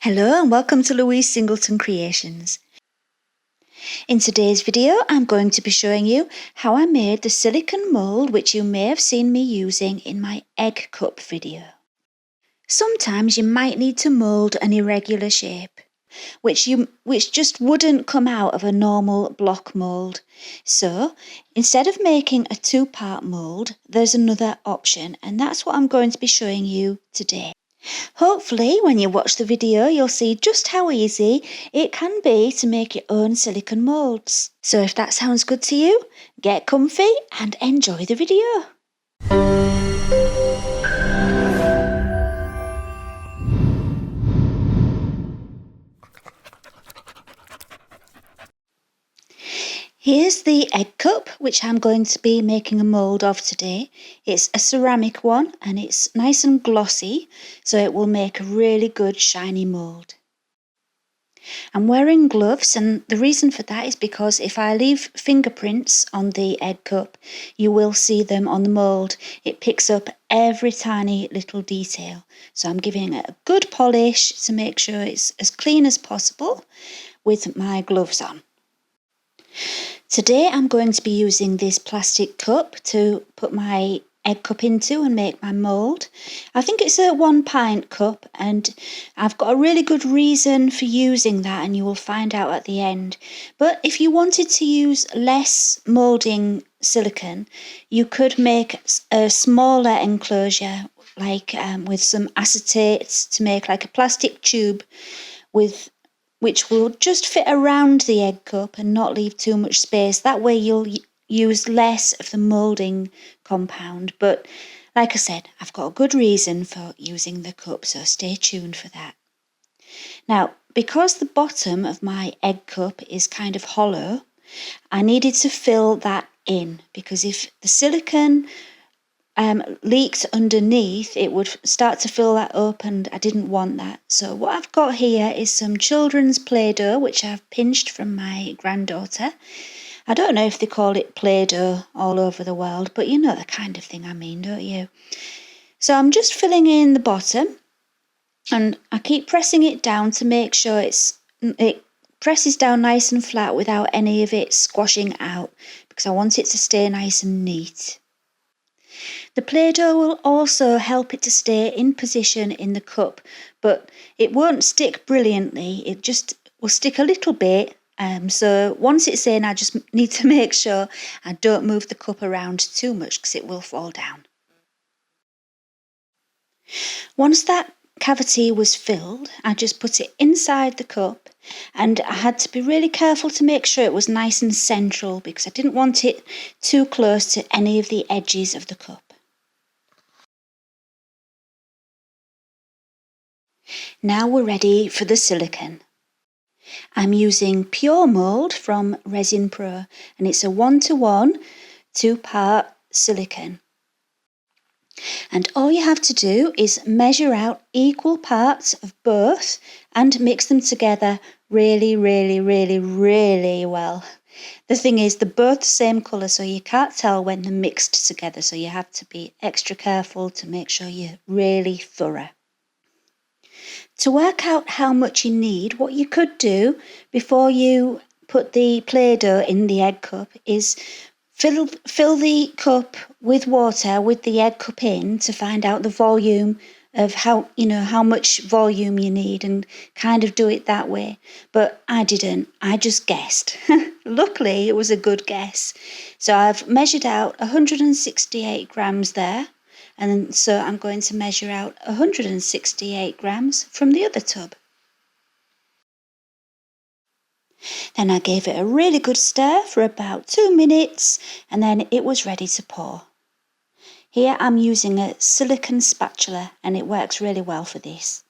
Hello and welcome to Louise Singleton Creations. In today's video I'm going to be showing you how I made the silicone mould which you may have seen me using in my egg cup video. Sometimes you might need to mould an irregular shape which just wouldn't come out of a normal block mould. So instead of making a two-part mould, there's another option, and that's what I'm going to be showing you today. Hopefully when you watch the video you'll see just how easy it can be to make your own silicone moulds. So if that sounds good to you, get comfy and enjoy the video. Here's the egg cup which I'm going to be making a mould of today. It's a ceramic one and it's nice and glossy, so it will make a really good shiny mould. I'm wearing gloves, and the reason for that is because if I leave fingerprints on the egg cup, you will see them on the mould. It picks up every tiny little detail. So I'm giving it a good polish to make sure it's as clean as possible with my gloves on. Today I'm going to be using this plastic cup to put my egg cup into and make my mould. I think it's a 1 pint cup, and I've got a really good reason for using that, and you will find out at the end. But if you wanted to use less moulding silicone, you could make a smaller enclosure, like with some acetate to make like a plastic tube which will just fit around the egg cup and not leave too much space. That way you'll use less of the moulding compound. But like I said, I've got a good reason for using the cup, so stay tuned for that. Now, because the bottom of my egg cup is kind of hollow, I needed to fill that in, because if the silicone leaked underneath, it would start to fill that up, and I didn't want that. So what I've got here is some children's Play-Doh which I've pinched from my granddaughter. I don't know if they call it Play-Doh all over the world, but you know the kind of thing I mean, don't you? So I'm just filling in the bottom, and I keep pressing it down to make sure it presses down nice and flat without any of it squashing out, because I want it to stay nice and neat. The Play-Doh will also help it to stay in position in the cup, but it won't stick brilliantly. It just will stick a little bit. So once it's in, I just need to make sure I don't move the cup around too much, because it will fall down. Once that cavity was filled, I just put it inside the cup, and I had to be really careful to make sure it was nice and central, because I didn't want it too close to any of the edges of the cup. Now we're ready for the silicone. I'm using Pure Mould from Resin Pro, and it's a 1:1 2-part silicone. And all you have to do is measure out equal parts of both and mix them together really, really, really, really well. The thing is, they're both the same colour, so you can't tell when they're mixed together, so you have to be extra careful to make sure you're really thorough. To work out how much you need, what you could do before you put the Play-Doh in the egg cup is fill the cup with water with the egg cup in to find out the volume of how much volume you need, and kind of do it that way. But I didn't, I just guessed. Luckily it was a good guess. So I've measured out 168 grams there. And so I'm going to measure out 168 grams from the other tub. Then I gave it a really good stir for about 2 minutes, and then it was ready to pour. Here I'm using a silicone spatula, and it works really well for this.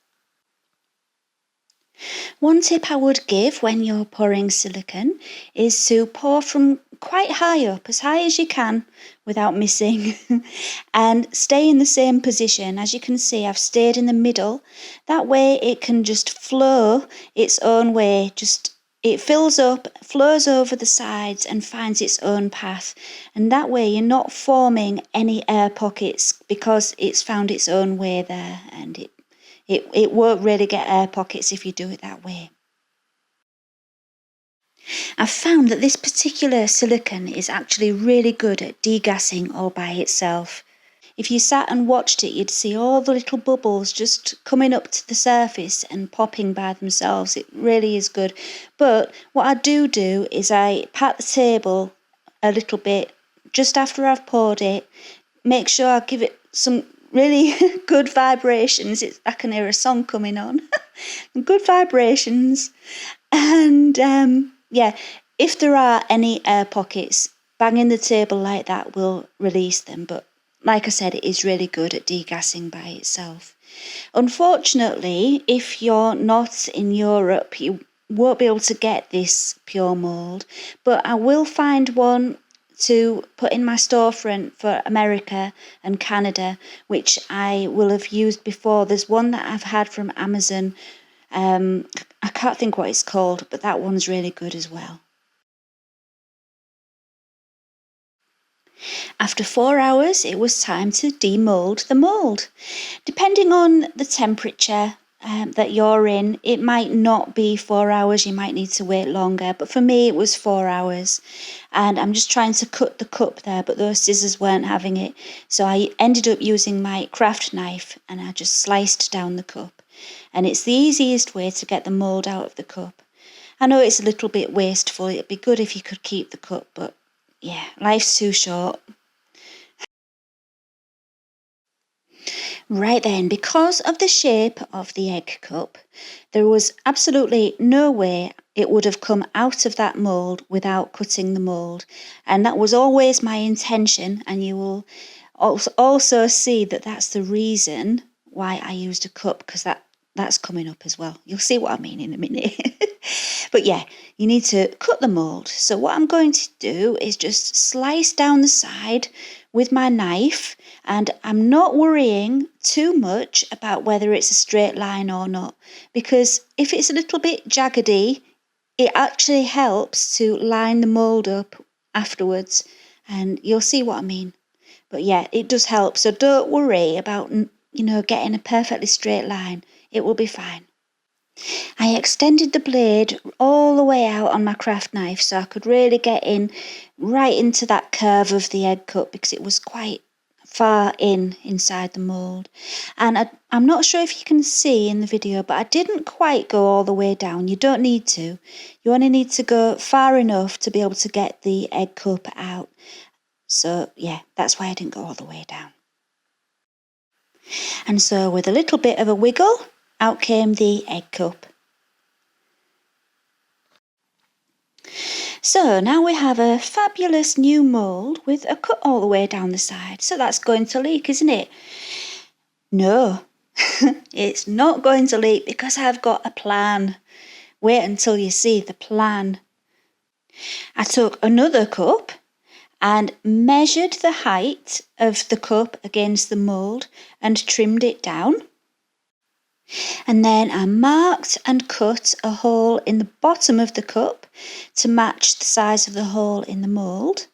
One tip I would give when you're pouring silicone is to pour from quite high up, as high as you can without missing, and stay in the same position. As you can see, I've stayed in the middle. That way it can just flow its own way. It fills up, flows over the sides and finds its own path. And that way you're not forming any air pockets, because it's found its own way there, and It won't really get air pockets if you do it that way. I've found that this particular silicone is actually really good at degassing all by itself. If you sat and watched it, you'd see all the little bubbles just coming up to the surface and popping by themselves. It really is good. But what I do is I pat the table a little bit just after I've poured it, make sure I give it some really good vibrations. I can hear a song coming on. Good vibrations. And yeah, if there are any air pockets, banging the table like that will release them. But like I said, it is really good at degassing by itself. Unfortunately, if you're not in Europe, you won't be able to get this pure mould, but I will find one to put in my storefront for America and Canada, which I will have used before. There's one that I've had from Amazon. I can't think what it's called, but that one's really good as well. After 4 hours, it was time to demold the mould. Depending on the temperature that you're in, it might not be 4 hours, you might need to wait longer, but for me it was 4 hours. And I'm just trying to cut the cup there, but those scissors weren't having it, so I ended up using my craft knife and I just sliced down the cup. And it's the easiest way to get the mould out of the cup. I know it's a little bit wasteful, it'd be good if you could keep the cup, but yeah, life's too short. Right then, because of the shape of the egg cup, there was absolutely no way it would have come out of that mould without cutting the mould. And that was always my intention, and you will also see that that's the reason why I used a cup, because that's coming up as well. You'll see what I mean in a minute. But yeah, you need to cut the mould. So what I'm going to do is just slice down the side with my knife, and I'm not worrying too much about whether it's a straight line or not, because if it's a little bit jaggedy, it actually helps to line the mould up afterwards, and you'll see what I mean. But yeah, it does help, so don't worry about getting a perfectly straight line. It will be fine. I extended the blade all the way out on my craft knife so I could really get in right into that curve of the egg cup, because it was quite far inside the mould. And I'm not sure if you can see in the video, but I didn't quite go all the way down. You don't need to. You only need to go far enough to be able to get the egg cup out. So yeah, that's why I didn't go all the way down. And so with a little bit of a wiggle, out came the egg cup. So now we have a fabulous new mould with a cut all the way down the side. So that's going to leak, isn't it? No, it's not going to leak because I've got a plan. Wait until you see the plan. I took another cup and measured the height of the cup against the mould and trimmed it down. And then I marked and cut a hole in the bottom of the cup to match the size of the hole in the mould.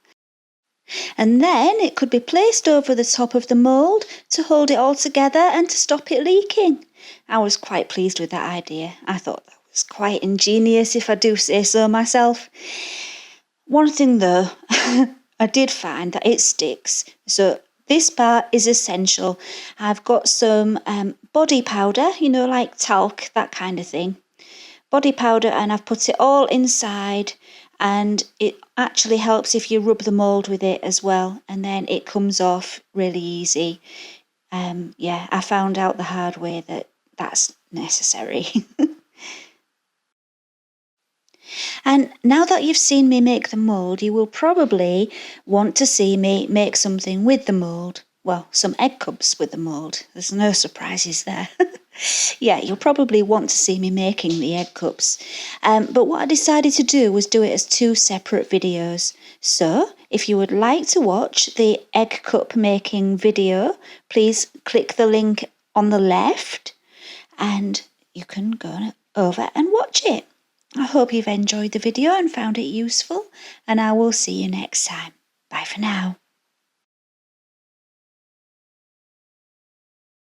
And then it could be placed over the top of the mould to hold it all together and to stop it leaking. I was quite pleased with that idea. I thought that was quite ingenious, if I do say so myself. One thing though, I did find that it sticks. So this part is essential. I've got some body powder, like talc, that kind of thing. Body powder, and I've put it all inside, and it actually helps if you rub the mould with it as well, and then it comes off really easy. Yeah, I found out the hard way that that's necessary. And now that you've seen me make the mould, you will probably want to see me make something with the mould. Well, some egg cups with the mould. There's no surprises there. Yeah, you'll probably want to see me making the egg cups. But what I decided to do was do it as 2 separate videos. So, if you would like to watch the egg cup making video, please click the link on the left and you can go over and watch it. I hope you've enjoyed the video and found it useful, and I will see you next time. Bye for now.